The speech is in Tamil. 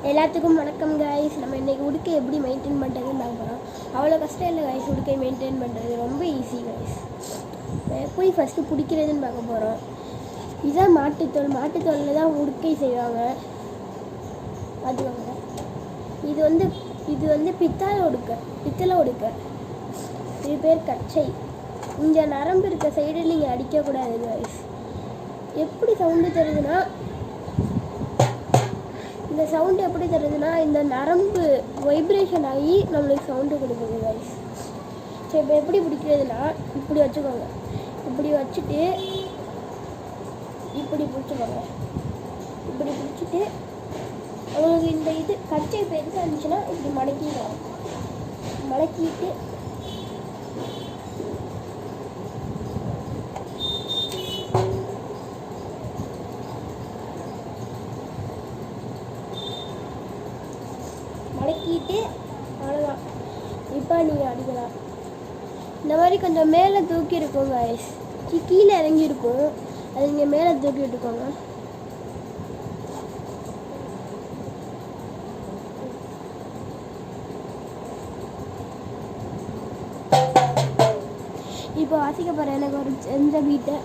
எல்லாத்துக்கும் வணக்கம் கைஸ். நம்ம இன்றைக்கி உடுக்கை எப்படி மெயின்டைன் பண்ணுறதுன்னு பார்க்க போகிறோம். அவ்வளோ கஷ்டம் இல்லை கைஸ். உடுக்கை மெயின்டைன் பண்ணுறது ரொம்ப ஈஸி கைஸ். எப்படி ஃபஸ்ட்டு பிடிக்கிறதுன்னு பார்க்க போகிறோம். இதுதான் மாட்டுத்தோலில் தான் உடுக்கை செய்வாங்க. பார்த்துக்கோங்க. இது வந்து பித்தளை உடுக்கை. இது பேர் கச்சை. இந்த நரம்பு இருக்க சைடு நீங்கள் அடிக்கக்கூடாது கைஸ். எப்படி சவுண்டு தருதுன்னா, இந்த சவுண்டு எப்படி தருதுன்னா, இந்த நரம்பு வைப்ரேஷன் ஆகி நம்மளுக்கு சவுண்டு கொடுக்குது கைஸ். சரி, இப்போ எப்படி பிடிக்கிறதுனா, இப்படி வச்சுக்கோங்க. இப்படி வச்சுட்டு இப்படி பிடிச்சிக்கோங்க. இப்படி பிடிச்சிட்டு உங்களுக்கு இந்த கச்சை பெருசாக இருந்துச்சுன்னா இப்படி மடக்கிடுவோம். மடக்கிட்டு அவ்வளோதான். இப்போ நீங்கள் அடிக்கலாம். இந்த மாதிரி கொஞ்சம் மேலே தூக்கி இருக்கும் கைஸ். கீழே இறங்கியிருக்கும், அது நீங்கள் மேலே தூக்கி விட்டுக்கோங்க. இப்போ வாசிக்க போகிறேன். எனக்கு ஒரு செஞ்ச பீட்டை